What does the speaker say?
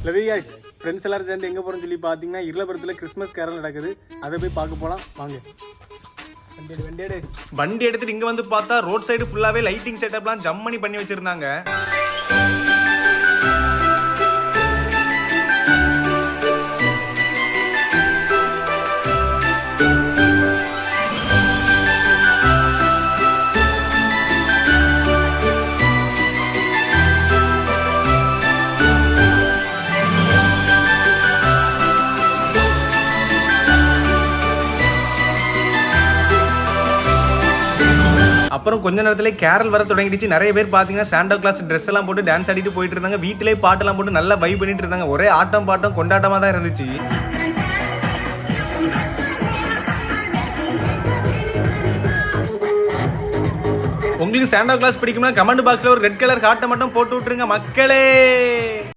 லவி guys, friends எல்லாரும் சேர்ந்து எங்கே போகிறோம்னு சொல்லி பார்த்தீங்கன்னா இருளபுரத்தில் கிறிஸ்மஸ் கேரல் நடக்குது. அதை போய் பார்க்க போகலாம் வாங்க. வண்டி எடுத்துட்டு இங்க வந்து பார்த்தா ரோட் சைடு ஃபுல்லாவே லைட்டிங் செட்டப்லாம் ஜம்மனி பண்ணி வச்சிருந்தாங்க. அப்புறம் கொஞ்ச நேரத்துல கேரல் வர தொடங்கிடுச்சு. நிறைய பேர் பாத்தீங்கன்னா சாண்டா கிளாஸ் ட்ரெஸ் எல்லாம் போட்டு டான்ஸ் ஆடிட்டு போயிட்டு இருந்தாங்க. வீட்டிலே பாட்டெல்லாம் போட்டு நல்லா வைப் பண்ணிட்டு இருந்தாங்க. ஒரே ஆட்டம் பாட்டம் கொண்டாட்டமா தான் இருந்துச்சு. உங்களுக்கு சாண்டா கிளாஸ் பிடிக்கும்னா கமெண்ட் பாக்ஸ்ல ஒரு ரெட் கலர் ஹார்ட்டை மட்டும் போட்டு விட்டுருங்க மக்களே.